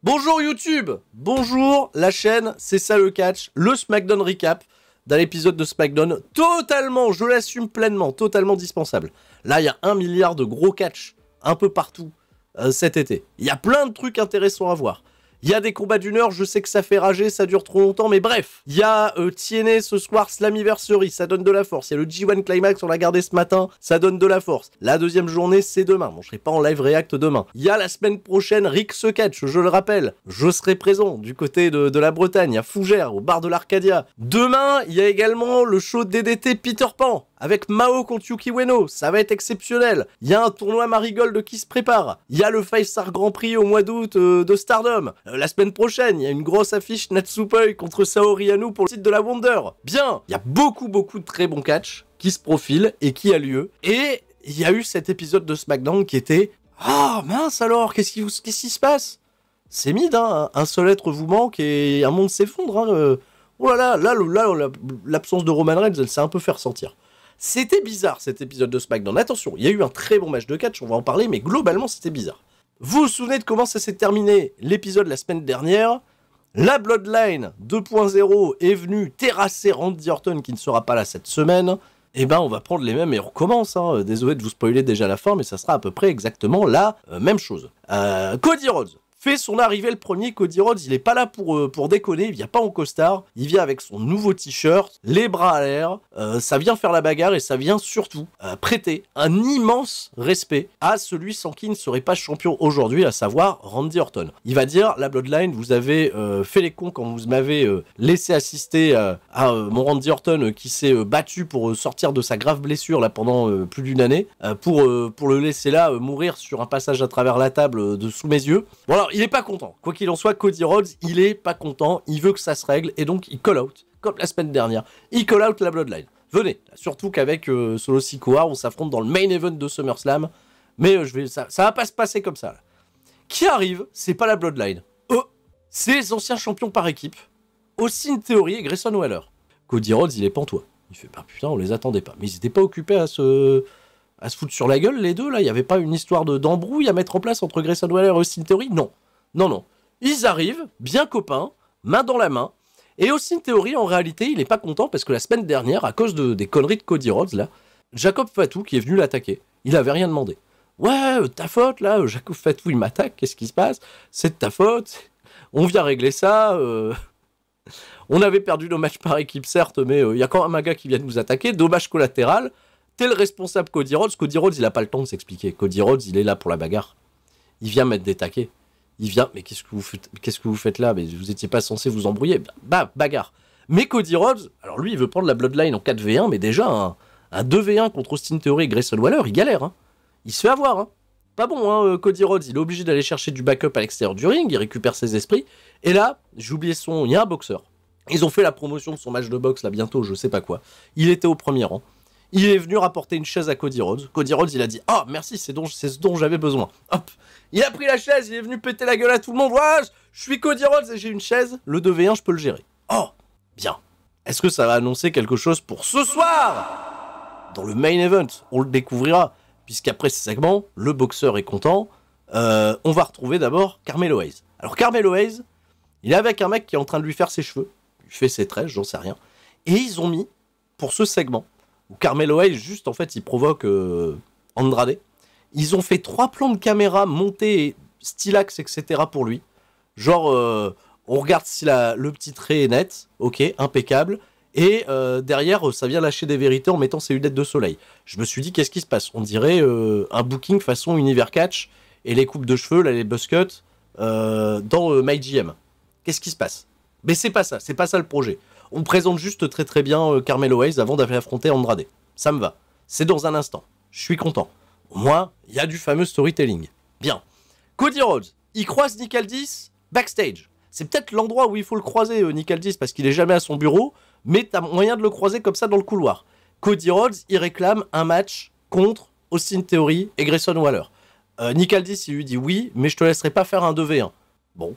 Bonjour YouTube, bonjour la chaîne, c'est ça le catch, le SmackDown Recap d'un épisode de SmackDown totalement, je l'assume pleinement, totalement dispensable. Là, il y a 1 milliard de gros catch un peu partout cet été. Il y a plein de trucs intéressants à voir. Il y a des combats d'une heure, je sais que ça fait rager, ça dure trop longtemps, mais bref. Il y a TNA ce soir, Slammiversary, ça donne de la force. Il y a le G1 Climax, on l'a gardé ce matin, ça donne de la force. La deuxième journée, c'est demain. Bon, je serai pas en live react demain. Il y a la semaine prochaine, Rick se catch, je le rappelle. Je serai présent du côté de la Bretagne, à Fougères, au bar de l'Arcadia. Demain, il y a également le show de DDT Peter Pan. Avec Mao contre Yuki Ueno, ça va être exceptionnel. Il y a un tournoi Marigold qui se prépare. Il y a le 5-Star Grand Prix au mois d'août de Stardom. La semaine prochaine, il y a une grosse affiche Natsupoi contre Saori Anou pour le titre de la Wonder. Bien, il y a beaucoup de très bons catchs qui se profilent et qui a lieu. Et il y a eu cet épisode de SmackDown qui était « Ah mince alors, qu'est-ce qui se passe ?» C'est mid, hein, un seul être vous manque et un monde s'effondre. Hein, Oh là là, l'absence de Roman Reigns, elle s'est un peu fait ressentir. C'était bizarre cet épisode de SmackDown. Attention, il y a eu un très bon match de catch, on va en parler, mais globalement c'était bizarre. Vous vous souvenez de comment ça s'est terminé l'épisode la semaine dernière? La Bloodline 2.0 est venue terrasser Randy Orton qui ne sera pas là cette semaine. Eh ben on va prendre les mêmes et on recommence. Hein. Désolé de vous spoiler déjà la fin, mais ça sera à peu près exactement la même chose. Cody Rhodes fait son arrivée le premier. Cody Rhodes, il est pas là pour déconner, il vient pas en costard, il vient avec son nouveau t-shirt, les bras à l'air, ça vient faire la bagarre et ça vient surtout prêter un immense respect à celui sans qui il ne serait pas champion aujourd'hui, à savoir Randy Orton. Il va dire, la Bloodline, vous avez fait les cons quand vous m'avez laissé assister à mon Randy Orton qui s'est battu pour sortir de sa grave blessure là pendant plus d'une année, pour le laisser là mourir sur un passage à travers la table sous mes yeux. Voilà. Il est pas content. Quoi qu'il en soit, Cody Rhodes, il est pas content. Il veut que ça se règle et donc il call out, comme la semaine dernière. Il call out la Bloodline. Venez. Surtout qu'avec Solo Sikoa, on s'affronte dans le main event de SummerSlam. Mais ça va pas se passer comme ça. Là. Qui arrive, c'est pas la Bloodline. C'est les anciens champions par équipe. Austin Theory et Grayson Waller. Cody Rhodes, il est pantois. Il fait, bah putain, on les attendait pas. Mais ils étaient pas occupés à se foutre sur la gueule, les deux, là. Il n'y avait pas une histoire d'embrouille à mettre en place entre Grayson Waller et Austin Theory. Non. Non. Ils arrivent, bien copains, main dans la main. Et Austin Theory, en réalité, il est pas content parce que la semaine dernière, à cause des conneries de Cody Rhodes, là, Jacob Fatu, qui est venu l'attaquer, il avait rien demandé. Ouais, ta faute, là, Jacob Fatu, il m'attaque, qu'est-ce qui se passe? C'est de ta faute. On vient régler ça. On avait perdu nos matchs par équipe, certes, mais il y a quand même un gars qui vient de nous attaquer. Dommage collatéral. T'es le responsable Cody Rhodes. Cody Rhodes, il a pas le temps de s'expliquer. Cody Rhodes, il est là pour la bagarre. Il vient mettre des taquets. Il vient, mais qu'est-ce que vous faites là? Mais vous étiez pas censé vous embrouiller. Bah, bagarre. Mais Cody Rhodes, alors lui, il veut prendre la Bloodline en 4v1, mais déjà, un 2v1 contre Austin Theory et Grayson Waller, il galère. Hein. Il se fait avoir. Hein. Pas bon, hein, Cody Rhodes, il est obligé d'aller chercher du backup à l'extérieur du ring, il récupère ses esprits. Et là, j'ai oublié il y a un boxeur. Ils ont fait la promotion de son match de boxe, là, bientôt, je sais pas quoi. Il était au premier rang. Il est venu rapporter une chaise à Cody Rhodes. Cody Rhodes, il a dit « Ah, merci, c'est ce dont j'avais besoin. » Hop. Il a pris la chaise, il est venu péter la gueule à tout le monde. « Ouais, je suis Cody Rhodes et j'ai une chaise. Le 2v1, je peux le gérer. » Oh, bien. Est-ce que ça va annoncer quelque chose pour ce soir? Dans le main event, on le découvrira. Puisqu'après ce segment, le boxeur est content. On va retrouver d'abord Carmelo Hayes. Alors Carmelo Hayes, il est avec un mec qui est en train de lui faire ses cheveux. Il fait ses tresses, j'en sais rien. Et ils ont mis, pour ce segment, où Carmelo Hayes, juste en fait, il provoque Andrade. Ils ont fait 3 plans de caméra montés, stylax, etc. pour lui. Genre, on regarde si le petit trait est net, ok, impeccable. Et derrière, ça vient lâcher des vérités en mettant ses lunettes de soleil. Je me suis dit, qu'est-ce qui se passe? On dirait un booking façon Univers Catch et les coupes de cheveux, là, les buzz cuts, dans MyGM. Qu'est-ce qui se passe? Mais c'est pas ça le projet. On présente juste très bien Carmelo Hayes avant d'aller affronter Andrade. Ça me va. C'est dans un instant. Je suis content. Au moins, il y a du fameux storytelling. Bien. Cody Rhodes, il croise Nick Aldis backstage. C'est peut-être l'endroit où il faut le croiser, Nick Aldis, parce qu'il est jamais à son bureau, mais t'as moyen de le croiser comme ça dans le couloir. Cody Rhodes, il réclame un match contre Austin Theory et Grayson Waller. Nick Aldis, il lui dit oui, mais je te laisserai pas faire un 2v1. Bon.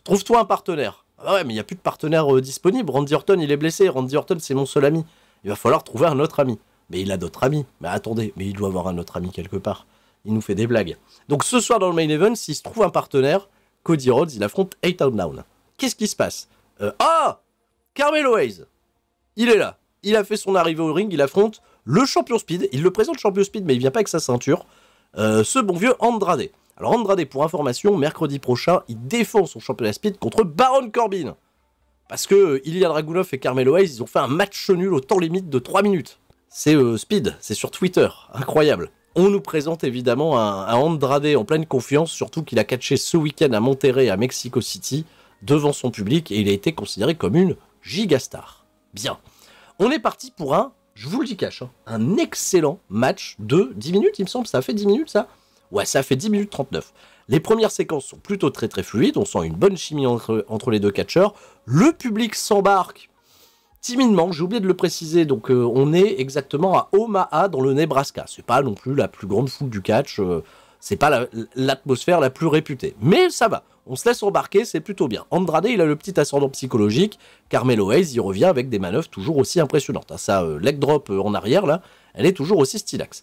Trouve-toi un partenaire. Ah ouais, mais il n'y a plus de partenaire disponible. Randy Orton, il est blessé. Randy Orton, c'est mon seul ami. Il va falloir trouver un autre ami. Mais il a d'autres amis. Mais attendez, mais il doit avoir un autre ami quelque part. Il nous fait des blagues. Donc ce soir dans le main event, s'il se trouve un partenaire, Cody Rhodes, il affronte A-Town. Qu'est-ce qui se passe? Carmelo Hayes, il est là. Il a fait son arrivée au ring, il affronte le champion Speed. Il le présente champion Speed, mais il vient pas avec sa ceinture. Ce bon vieux Andrade. Alors Andrade, pour information, mercredi prochain, il défend son championnat Speed contre Baron Corbin. Parce que Ilya Dragunov et Carmelo Hayes, ils ont fait un match nul au temps limite de 3 minutes. C'est Speed, c'est sur Twitter, incroyable. On nous présente évidemment un Andrade en pleine confiance, surtout qu'il a catché ce week-end à Monterrey, à Mexico City, devant son public, et il a été considéré comme une gigastar. Bien. On est parti pour je vous le dis cash, un excellent match de 10 minutes, il me semble. Ça a fait 10 minutes, ça? Ouais, ça a fait 10 minutes 39. Les premières séquences sont plutôt très fluides, on sent une bonne chimie entre les deux catcheurs. Le public s'embarque timidement, j'ai oublié de le préciser, donc on est exactement à Omaha, dans le Nebraska. C'est pas non plus la plus grande foule du catch, c'est pas l'atmosphère la plus réputée. Mais ça va, on se laisse embarquer, c'est plutôt bien. Andrade, il a le petit ascendant psychologique. Carmelo Hayes, il revient avec des manœuvres toujours aussi impressionnantes. Sa leg drop en arrière, là, elle est toujours aussi stylax.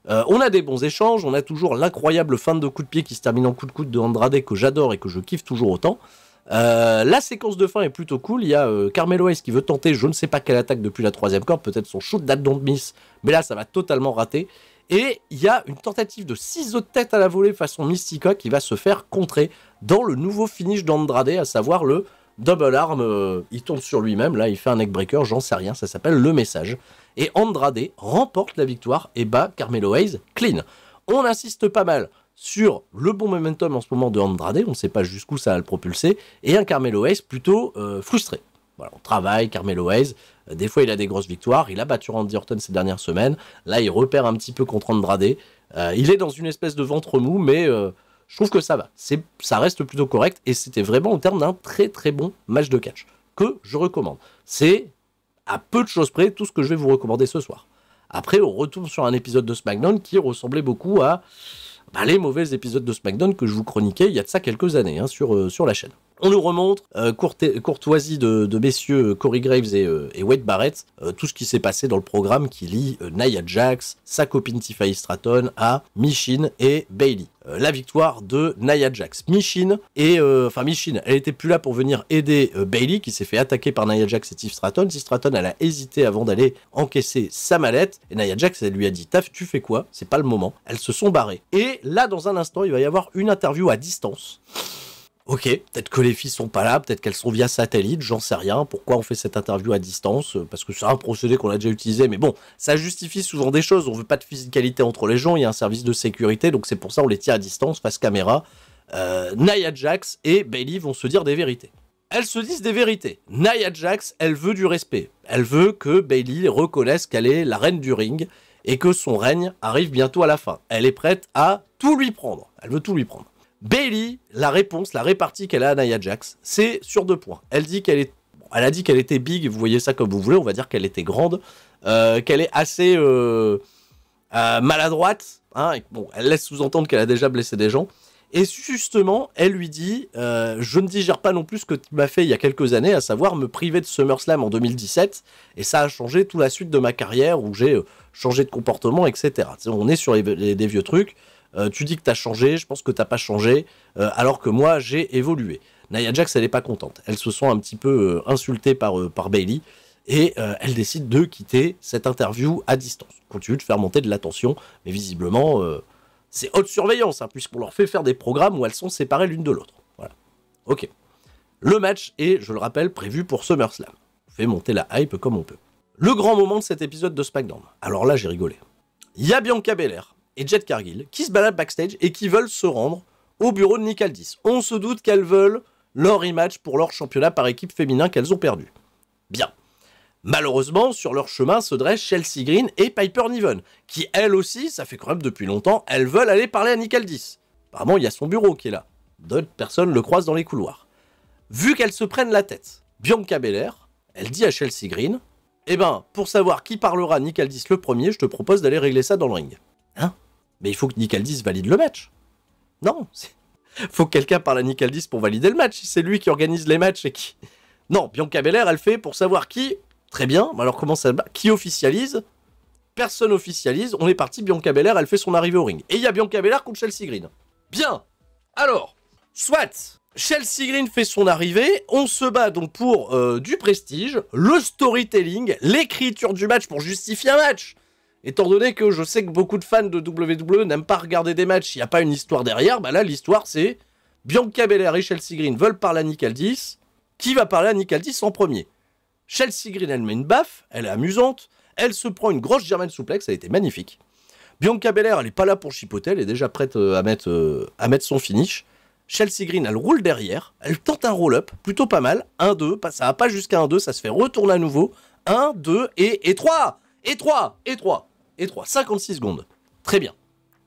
On a des bons échanges, on a toujours l'incroyable fin de coup de pied qui se termine en coup de coude de Andrade que j'adore et que je kiffe toujours autant. La séquence de fin est plutôt cool. Il y a Carmelo Hayes qui veut tenter je ne sais pas quelle attaque depuis la troisième corde, peut-être son shoot that don't miss, mais là ça va totalement rater. Et il y a une tentative de ciseau de tête à la volée façon Mystica qui va se faire contrer dans le nouveau finish d'Andrade, à savoir le double arm. Il tombe sur lui-même, là il fait un neckbreaker, j'en sais rien, ça s'appelle le message. Et Andrade remporte la victoire et bat Carmelo Hayes clean. On insiste pas mal sur le bon momentum en ce moment de Andrade, on ne sait pas jusqu'où ça va le propulser, et un Carmelo Hayes plutôt frustré. Voilà, on travaille, Carmelo Hayes, des fois il a des grosses victoires, il a battu Randy Orton ces dernières semaines, là il repère un petit peu contre Andrade, il est dans une espèce de ventre mou, mais je trouve que ça va, ça reste plutôt correct, et c'était vraiment au terme d'un très bon match de catch, que je recommande. C'est à peu de choses près tout ce que je vais vous recommander ce soir. Après on retourne sur un épisode de SmackDown qui ressemblait beaucoup à les mauvais épisodes de SmackDown que je vous chroniquais il y a de ça quelques années sur la chaîne. On nous remonte courtoisie de messieurs Corey Graves et Wade Barrett, tout ce qui s'est passé dans le programme qui lie Nia Jax, sa copine Tiffany Stratton, à Michin et Bayley. La victoire de Nia Jax. Michin, elle était plus là pour venir aider Bayley qui s'est fait attaquer par Nia Jax et Tiff Stratton. Tiff Stratton, elle a hésité avant d'aller encaisser sa mallette et Nia Jax, elle lui a dit « Taf, tu fais quoi? C'est pas le moment. » Elles se sont barrées. Et là, dans un instant, il va y avoir une interview à distance. Ok, peut-être que les filles sont pas là, peut-être qu'elles sont via satellite, j'en sais rien. Pourquoi on fait cette interview à distance? Parce que c'est un procédé qu'on a déjà utilisé, mais bon, ça justifie souvent des choses. On veut pas de physicalité entre les gens, il y a un service de sécurité, donc c'est pour ça on les tient à distance, face caméra. Nia Jax et Bayley vont se dire des vérités. Elles se disent des vérités. Nia Jax, elle veut du respect. Elle veut que Bayley reconnaisse qu'elle est la reine du ring et que son règne arrive bientôt à la fin. Elle est prête à tout lui prendre. Elle veut tout lui prendre. Bayley, la répartie qu'elle a à Nia Jax, c'est sur 2 points. Elle a dit qu'elle était big, vous voyez ça comme vous voulez, on va dire qu'elle était grande, qu'elle est assez maladroite, bon, elle laisse sous-entendre qu'elle a déjà blessé des gens, et justement, elle lui dit, je ne digère pas non plus ce que tu m'as fait il y a quelques années, à savoir me priver de SummerSlam en 2017, et ça a changé toute la suite de ma carrière, où j'ai changé de comportement, etc. On est sur des vieux trucs. Tu dis que t'as changé, je pense que t'as pas changé, alors que moi j'ai évolué. Nia Jax, elle est pas contente. Elle se sent un petit peu insultée par Bayley et elle décide de quitter cette interview à distance. Continue de faire monter de l'attention, mais visiblement c'est haute surveillance, puisqu'on leur fait faire des programmes où elles sont séparées l'une de l'autre. Voilà. Ok. Le match est, je le rappelle, prévu pour SummerSlam. On fait monter la hype comme on peut. Le grand moment de cet épisode de SmackDown. Alors là, j'ai rigolé. Il y a Bianca Belair et Jade Cargill qui se baladent backstage et qui veulent se rendre au bureau de Nick Aldis. On se doute qu'elles veulent leur rematch pour leur championnat par équipe féminin qu'elles ont perdu. Bien. Malheureusement, sur leur chemin se dressent Chelsea Green et Piper Niven, qui elles aussi, ça fait quand même depuis longtemps, elles veulent aller parler à Nick Aldis. Apparemment, il y a son bureau qui est là. D'autres personnes le croisent dans les couloirs. Vu qu'elles se prennent la tête, Bianca Belair, elle dit à Chelsea Green, eh ben, pour savoir qui parlera à Nick Aldis le premier, je te propose d'aller régler ça dans le ring. Hein? Mais il faut que Nick Aldis valide le match. Non, faut que quelqu'un parle à Nick Aldis pour valider le match, si c'est lui qui organise les matchs et qui... Non, Bianca Belair, elle fait pour savoir qui... Très bien, alors comment ça... Qui officialise? Personne officialise, on est parti, Bianca Belair, elle fait son arrivée au ring. Et il y a Bianca Belair contre Chelsea Green. Bien. Alors, soit Chelsea Green fait son arrivée, on se bat donc pour du prestige, le storytelling, l'écriture du match pour justifier un match. Étant donné que je sais que beaucoup de fans de WWE n'aiment pas regarder des matchs, il n'y a pas une histoire derrière, bah là l'histoire c'est Bianca Belair et Chelsea Green veulent parler à Nick Aldis. Qui va parler à Nick Aldis en premier? Chelsea Green, elle met une baffe, elle est amusante, elle se prend une grosse German suplex, elle était magnifique. Bianca Belair, elle est pas là pour chipoter, elle est déjà prête à mettre son finish. Chelsea Green, elle roule derrière, elle tente un roll-up, plutôt pas mal, 1-2, ça va pas jusqu'à 1-2, ça se fait retourner à nouveau, 1, 2 et 3, 56 secondes. Très bien.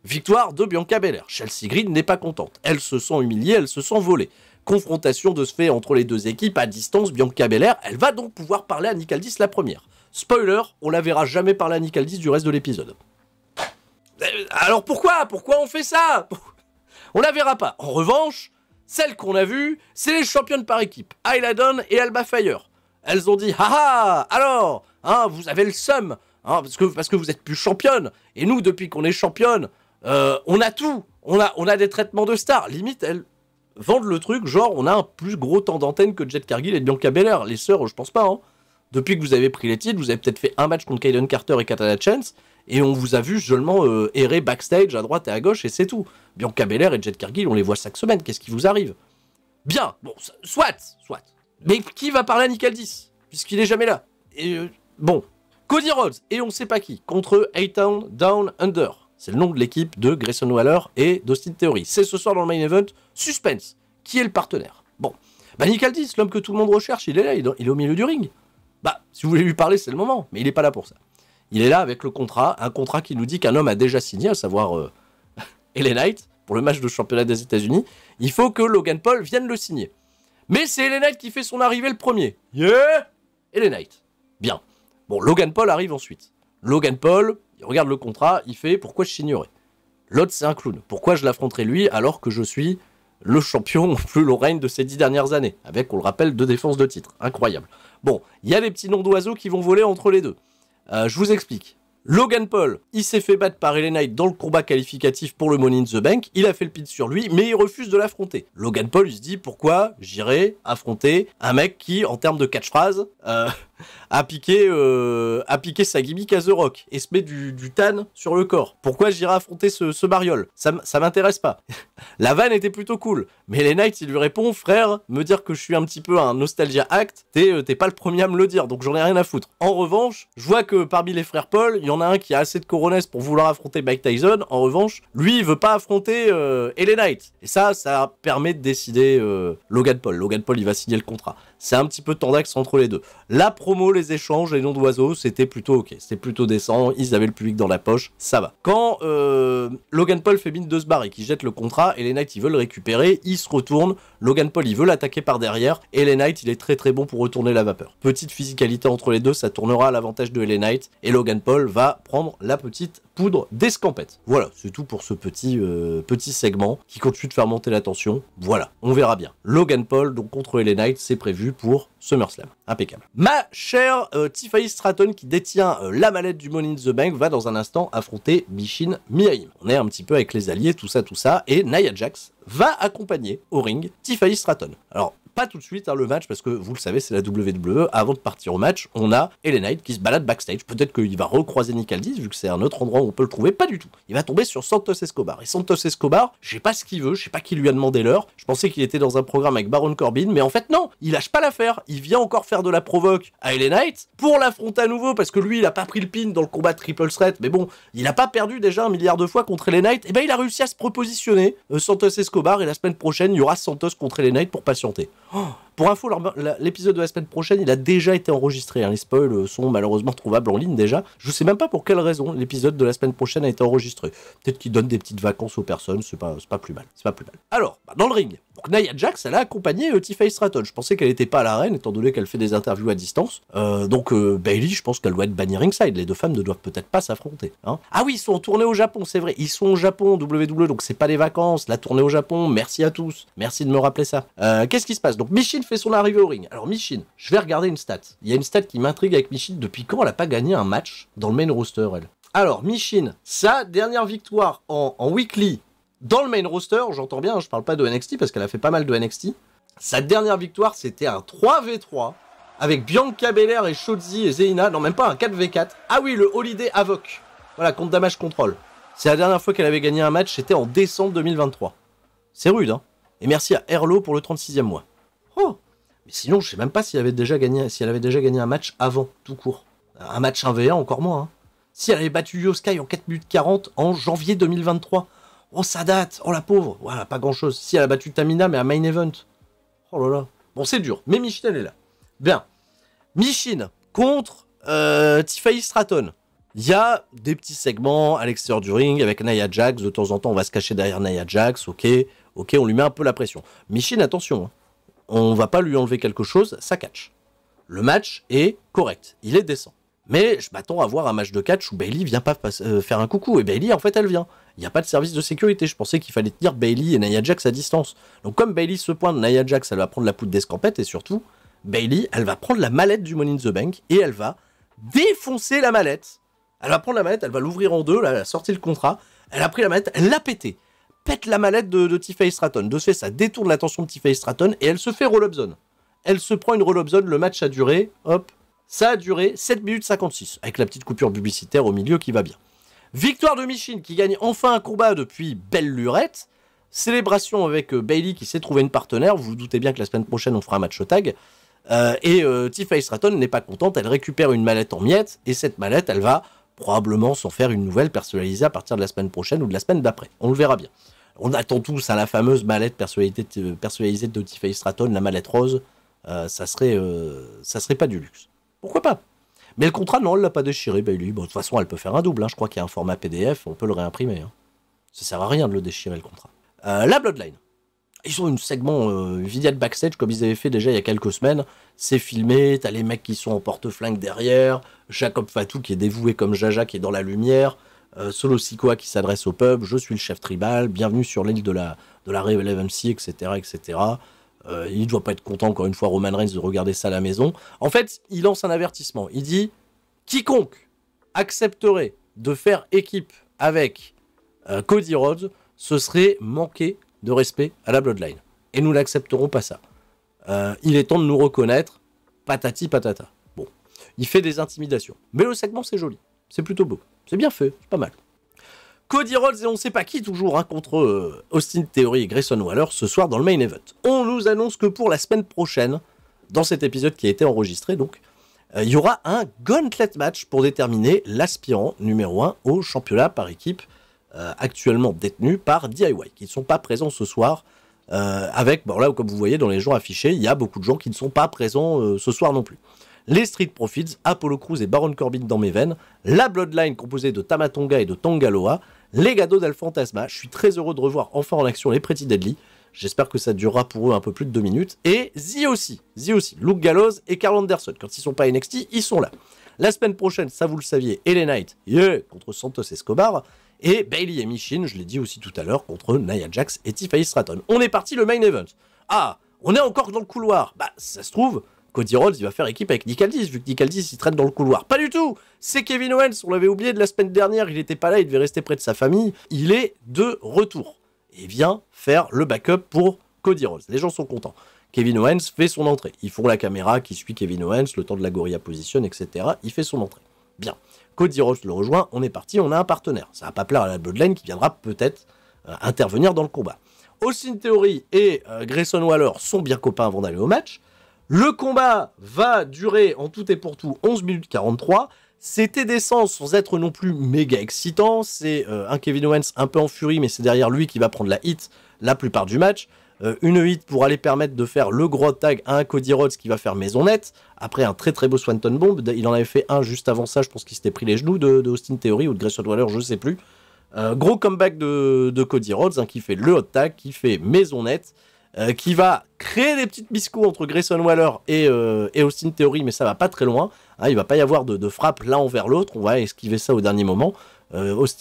Victoire de Bianca Belair. Chelsea Green n'est pas contente. Elle se sent humiliée, elle se sent volée. Confrontation de ce fait entre les deux équipes à distance. Bianca Belair, elle va donc pouvoir parler à Nick Aldis la première. Spoiler, on la verra jamais parler à Nick Aldis du reste de l'épisode. Alors pourquoi on fait ça? On la verra pas. En revanche, celles qu'on a vues, c'est les championnes par équipe. Ayla Dawn et Alba Fire. Elles ont dit, haha, alors, hein, vous avez le seum, hein, parce que vous êtes plus championne. Et nous, depuis qu'on est championne, on a tout. On a des traitements de stars. Limite, elles vendent le truc, genre, on a un plus gros temps d'antenne que Jet Cargill et Bianca Belair. Les sœurs, je pense pas, hein. Depuis que vous avez pris les titres, vous avez peut-être fait un match contre Kayden Carter et Katana Chance, et on vous a vu seulement errer backstage à droite et à gauche, et c'est tout. Bianca Belair et Jet Cargill, on les voit chaque semaine, qu'est-ce qui vous arrive? Bien, bon, soit. Mais qui va parler à Nick Aldis, puisqu'il est jamais là? Et bon, Cody Rhodes, et on sait pas qui, contre A-Town Down Under. C'est le nom de l'équipe de Grayson Waller et d'Austin Theory. C'est ce soir dans le main event, suspense. Qui est le partenaire? Bon, bah Nick Aldis, l'homme que tout le monde recherche, il est là, il est au milieu du ring. Bah, si vous voulez lui parler, c'est le moment, mais il n'est pas là pour ça. Il est là avec le contrat, un contrat qui nous dit qu'un homme a déjà signé, à savoir LA Knight, pour le match de championnat des États-Unis. Il faut que Logan Paul vienne le signer. Mais c'est LA Knight qui fait son arrivée le premier. Yeah! LA Knight. Bien. Bon, Logan Paul arrive ensuite. Logan Paul, il regarde le contrat, il fait « Pourquoi je signerais ?» L'autre, c'est un clown. Pourquoi je l'affronterais lui alors que je suis le champion plus long règne de ces 10 dernières années, avec, on le rappelle, 2 défenses de titre. Incroyable. Bon, il y a des petits noms d'oiseaux qui vont voler entre les deux. Je vous explique. Logan Paul, il s'est fait battre par LA Knight dans le combat qualificatif pour le Money in the Bank. Il a fait le pin sur lui, mais il refuse de l'affronter. Logan Paul, il se dit, pourquoi j'irai affronter un mec qui, en termes de catchphrase, a piqué sa gimmick à The Rock et se met du tan sur le corps. Pourquoi j'irai affronter ce mariole? Ça m'intéresse pas. La vanne était plutôt cool, mais LA Knight, il lui répond, frère, me dire que je suis un petit peu un nostalgia act, t'es pas le premier à me le dire, donc j'en ai rien à foutre. En revanche, je vois que parmi les frères Paul, il y en a un qui a assez de coronets pour vouloir affronter Mike Tyson. En revanche, lui, il veut pas affronter LA Knight. Et ça permet de décider Logan Paul. Logan Paul, il va signer le contrat. C'est un petit peu tendax entre les deux. La promo, les échanges, les noms d'oiseaux, c'était plutôt ok. C'était plutôt décent. Ils avaient le public dans la poche. Ça va. Quand Logan Paul fait mine de se barrer, qu'il jette le contrat, et les Knights, ils veulent le récupérer, il se retourne. Logan Paul, il veut l'attaquer par derrière. Et LA Knight, il est très très bon pour retourner la vapeur. Petite physicalité entre les deux, ça tournera à l'avantage de LA Knight. Et Logan Paul va prendre la petite poudre d'escampette. Voilà, c'est tout pour ce petit segment qui continue de faire monter la tension. Voilà, on verra bien. Logan Paul, donc contre LA Knight, c'est prévu pour SummerSlam. Impeccable. Ma chère Tiffany Stratton, qui détient la mallette du Money in the Bank, va dans un instant affronter Michin Miaim. On est un petit peu avec les alliés, tout ça, et Nia Jax va accompagner au ring Tiffany Stratton. Alors, pas tout de suite le match, parce que vous le savez, c'est la WWE. Avant de partir au match, on a LA Knight qui se balade backstage. Peut-être qu'il va recroiser Nick Aldis, vu que c'est un autre endroit où on peut le trouver. Pas du tout. Il va tomber sur Santos Escobar. Et Santos Escobar, je sais pas ce qu'il veut, je sais pas qui lui a demandé l'heure. Je pensais qu'il était dans un programme avec Baron Corbin, mais en fait non, il lâche pas l'affaire. Il vient encore faire de la provoque à LA Knight pour l'affronter à nouveau, parce que lui, il a pas pris le pin dans le combat de Triple Threat. Mais bon, il a pas perdu déjà 1 milliard de fois contre LA Knight. Et ben il a réussi à se propositionner, Santos Escobar, et la semaine prochaine, il y aura Santos contre LA Knight pour patienter. Pour info, l'épisode de la semaine prochaine, il a déjà été enregistré. Les spoils sont malheureusement trouvables en ligne déjà. Je sais même pas pour quelle raison l'épisode de la semaine prochaine a été enregistré. Peut-être qu'il donne des petites vacances aux personnes, c'est pas plus mal. Alors, dans le ring, donc Nia Jax, elle a accompagné Tiffany Stratton. Je pensais qu'elle était pas à l'arène, étant donné qu'elle fait des interviews à distance. Donc Bayley, je pense qu'elle doit être bannie ringside. Les deux femmes ne doivent peut-être pas s'affronter. Hein. Ah oui, ils sont en tournée au Japon, c'est vrai. Ils sont au Japon, WWE, donc c'est pas des vacances. La tournée au Japon, merci à tous. Merci de me rappeler ça. Qu'est-ce qui se passe? Donc Michin fait son arrivée au ring. Alors Michin, je vais regarder une stat. Il y a une stat qui m'intrigue avec Michin. Depuis quand elle a pas gagné un match dans le main roster, elle? Alors Michin, sa dernière victoire en weekly Dans le main roster, j'entends bien, je parle pas de NXT parce qu'elle a fait pas mal de NXT. Sa dernière victoire, c'était un 3v3 avec Bianca Belair et Shotzi et Zelina. Non, même pas un 4v4. Ah oui, le Holiday Havoc. Voilà, contre Damage Control. C'est la dernière fois qu'elle avait gagné un match, c'était en décembre 2023. C'est rude, hein. Et merci à Herlo pour le 36e mois. Oh. Mais sinon, je sais même pas si elle avait déjà gagné un match avant, tout court. Un match 1v1, encore moins, hein. Si elle avait battu Io Sky en 4 minutes 40 en janvier 2023. Oh, ça date. Oh, la pauvre. Voilà, pas grand-chose. Si elle a battu Tamina, mais à Main Event. Oh là là. Bon, c'est dur. Mais Michin, elle est là. Bien. Michin contre Tiffany Stratton. Il y a des petits segments à l'extérieur du ring avec Nia Jax. De temps en temps, on va se cacher derrière Nia Jax. Ok, on lui met un peu la pression. Michin, attention. Hein. On va pas lui enlever quelque chose. Ça catch. Le match est correct. Il est décent. Mais je m'attends à voir un match de catch où Bayley vient pas faire un coucou. Et Bayley, en fait, elle vient. Il n'y a pas de service de sécurité. Je pensais qu'il fallait tenir Bayley et Nia Jax à distance. Donc comme Bayley se pointe, Nia Jax, elle va prendre la poudre d'escampette. Et surtout, Bayley, elle va prendre la mallette du Money in the Bank. Et elle va défoncer la mallette. Elle va prendre la mallette, elle va l'ouvrir en deux. Là, elle a sorti le contrat. Elle a pris la mallette, elle l'a pété. Pète la mallette de Tiffany Stratton. De ce fait, ça détourne l'attention de Tiffany Stratton. Et elle se fait roll-up zone. Elle se prend une roll-up zone. Le match a duré, hop. Ça a duré 7 minutes 56, avec la petite coupure publicitaire au milieu qui va bien. Victoire de Michin qui gagne enfin un combat depuis belle lurette. Célébration avec Bayley qui s'est trouvé une partenaire. Vous vous doutez bien que la semaine prochaine on fera un match au tag. Tiffany Stratton n'est pas contente, elle récupère une mallette en miettes. Et cette mallette, elle va probablement s'en faire une nouvelle personnalisée à partir de la semaine prochaine ou de la semaine d'après. On le verra bien. On attend tous à la fameuse mallette personnalisée de Tiffany Stratton, la mallette rose. Ça serait pas du luxe. Pourquoi pas? Mais le contrat, non, elle l'a pas déchiré, Bayley. Bon, de toute façon, elle peut faire un double. Hein. Je crois qu'il y a un format PDF, on peut le réimprimer. Hein. Ça sert à rien de le déchirer, le contrat. La Bloodline. Ils ont une segment vignette backstage, comme ils avaient fait déjà il y a quelques semaines. C'est filmé, t'as les mecs qui sont en porte-flingue derrière, Jacob Fatou qui est dévoué comme Jaja qui est dans la lumière, Solo Sikoa qui s'adresse au pub, je suis le chef tribal, bienvenue sur l'île de la Rebel MC, etc., etc. Il ne doit pas être content, encore une fois, Roman Reigns, de regarder ça à la maison. En fait, il lance un avertissement. Il dit « Quiconque accepterait de faire équipe avec Cody Rhodes, ce serait manquer de respect à la Bloodline. Et nous n'accepterons pas ça. Il est temps de nous reconnaître, patati patata. » Bon, il fait des intimidations. Mais le segment, c'est joli. C'est plutôt beau. C'est bien fait, c'est pas mal. Cody Rhodes et on ne sait pas qui toujours hein, contre Austin Theory et Grayson Waller ce soir dans le main event. On nous annonce que pour la semaine prochaine, dans cet épisode qui a été enregistré donc, il y aura un gauntlet match pour déterminer l'aspirant numéro 1 au championnat par équipe actuellement détenu par DIY, qui ne sont pas présents ce soir avec, bon là comme vous voyez dans les gens affichés, il y a beaucoup de gens qui ne sont pas présents ce soir non plus. Les Street Profits, Apollo Crews et Baron Corbin dans mes veines, la Bloodline composée de Tama Tonga et de Tangaloa, les Gados d'El Fantasma, je suis très heureux de revoir enfin en action les Pretty Deadly, j'espère que ça durera pour eux un peu plus de 2 minutes, et The aussi, Luke Gallows et Karl Anderson, quand ils sont pas NXT, ils sont là. La semaine prochaine, ça vous le saviez, LA Knight, contre Santos Escobar, et Bayley et Michin, je l'ai dit aussi tout à l'heure, contre Nia Jax et Tiffany Stratton. On est parti le main event. Ah, on est encore dans le couloir, bah ça se trouve, Cody Rhodes, il va faire équipe avec Nick Aldis, vu que Nick Aldis, il traîne dans le couloir. Pas du tout. C'est Kevin Owens, on l'avait oublié de la semaine dernière, il était pas là, il devait rester près de sa famille. Il est de retour. Et il vient faire le backup pour Cody Rhodes. Les gens sont contents. Kevin Owens fait son entrée. Ils font la caméra qui suit Kevin Owens, le temps de la gorilla position, etc. Il fait son entrée. Bien. Cody Rhodes le rejoint, on est parti, on a un partenaire. Ça va pas plaire à la Bloodline qui viendra peut-être intervenir dans le combat. Austin Theory et Grayson Waller sont bien copains avant d'aller au match. Le combat va durer en tout et pour tout 11 minutes 43. C'était décent sans être non plus méga excitant. C'est un Kevin Owens un peu en furie, mais c'est derrière lui qui va prendre la hit la plupart du match. Une hit pour aller permettre de faire le gros tag à un Cody Rhodes qui va faire maison nette. Après un très très beau Swanton Bomb. Il en avait fait un juste avant ça, je pense qu'il s'était pris les genoux de Austin Theory ou de Grayson Waller, je sais plus. Gros comeback de Cody Rhodes hein, qui fait le hot tag, qui fait maison nette. Qui va créer des petites biscous entre Grayson Waller et Austin Theory, mais ça va pas très loin. Hein, il va pas y avoir de frappe l'un envers l'autre. On va esquiver ça au dernier moment.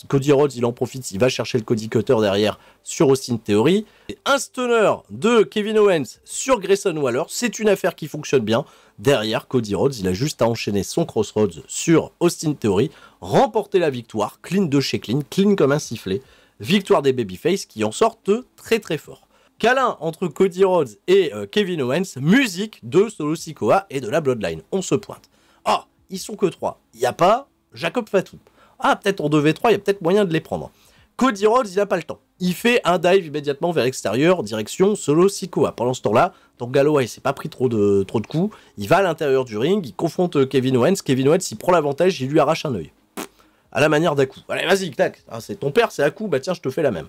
Cody Rhodes, il en profite, il va chercher le Cody Cutter derrière sur Austin Theory. Et un stunner de Kevin Owens sur Grayson Waller, c'est une affaire qui fonctionne bien. Derrière, Cody Rhodes, il a juste à enchaîner son Crossroads sur Austin Theory, remporter la victoire, clean de chez clean, clean comme un sifflet. victoire des babyface qui en sortent très très fort. Câlin entre Cody Rhodes et Kevin Owens, musique de Solo Sikoa et de la Bloodline. On se pointe. Ah, ils sont que 3. Il n'y a pas Jacob Fatu. Ah, peut-être en 2v3, il y a peut-être moyen de les prendre. Cody Rhodes, il n'a pas le temps. Il fait un dive immédiatement vers l'extérieur, direction Solo Sikoa. Pendant ce temps-là, donc Galloway s'est pas pris trop de coups. Il va à l'intérieur du ring, il confronte Kevin Owens. Kevin Owens, il prend l'avantage, il lui arrache un œil. À la manière d'Aku. Allez, vas-y, tac. Ah, c'est ton père, c'est Aku, bah tiens, je te fais la même.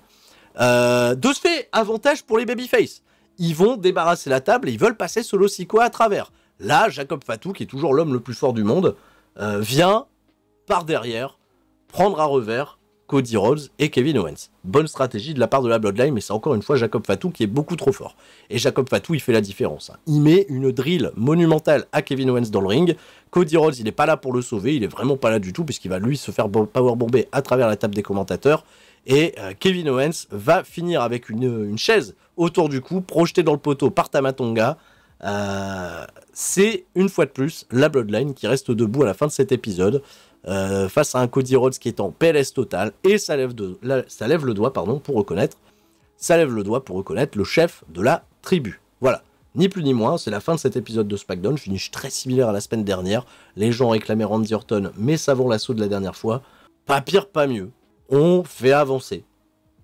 De ce fait, avantage pour les babyface. Ils vont débarrasser la table et ils veulent passer Solo Sikoa à travers. Là, Jacob Fatu, qui est toujours l'homme le plus fort du monde, vient par derrière prendre à revers Cody Rhodes et Kevin Owens. Bonne stratégie de la part de la Bloodline, mais c'est encore une fois Jacob Fatu qui est beaucoup trop fort. Et Jacob Fatu, il fait la différence. Il met une drill monumentale à Kevin Owens dans le ring. Cody Rhodes, il n'est pas là pour le sauver, il est vraiment pas là du tout, puisqu'il va lui se faire powerbomber à travers la table des commentateurs. Et Kevin Owens va finir avec une chaise autour du cou, projetée dans le poteau par Tama Tonga. C'est une fois de plus la Bloodline qui reste debout à la fin de cet épisode. Face à un Cody Rhodes qui est en PLS total, et ça lève le doigt pour reconnaître le chef de la tribu. Voilà, ni plus ni moins, c'est la fin de cet épisode de SmackDown, finish très similaire à la semaine dernière. Les gens réclamaient Randy Orton, mais savons l'assaut de la dernière fois. Pas pire, pas mieux. On fait avancer,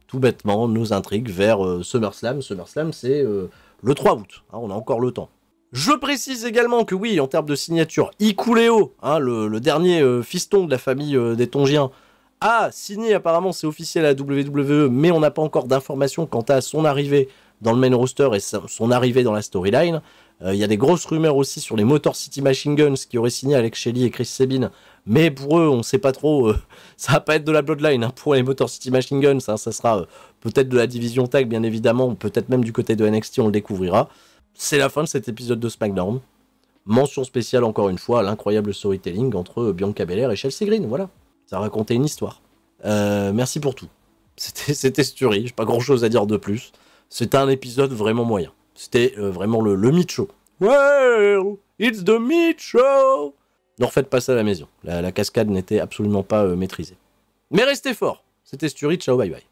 tout bêtement, nos intrigues vers SummerSlam. SummerSlam, c'est le 3 août, hein, on a encore le temps. Je précise également que oui, en termes de signature, Hikuleo, hein, le dernier fiston de la famille des Tongiens, a signé, apparemment c'est officiel à la WWE, mais on n'a pas encore d'informations quant à son arrivée dans le main roster et son arrivée dans la storyline. Il y a des grosses rumeurs aussi sur les Motor City Machine Guns qui auraient signé Alex Shelley et Chris Sabin, mais pour eux, on ne sait pas trop, ça va pas être de la Bloodline, hein, pour les Motor City Machine Guns, hein, ça sera peut-être de la division tag bien évidemment, ou peut-être même du côté de NXT, on le découvrira. C'est la fin de cet épisode de SmackDown. Mention spéciale encore une fois à l'incroyable storytelling entre Bianca Belair et Chelsea Green. Voilà, ça a raconté une histoire. Merci pour tout. C'était Sturi, j'ai pas grand chose à dire de plus. C'était un épisode vraiment moyen. C'était vraiment le meat show. Well, it's the meat show. Ne refaites pas ça à la maison. La cascade n'était absolument pas maîtrisée. Mais restez forts. C'était Sturi, ciao, bye bye.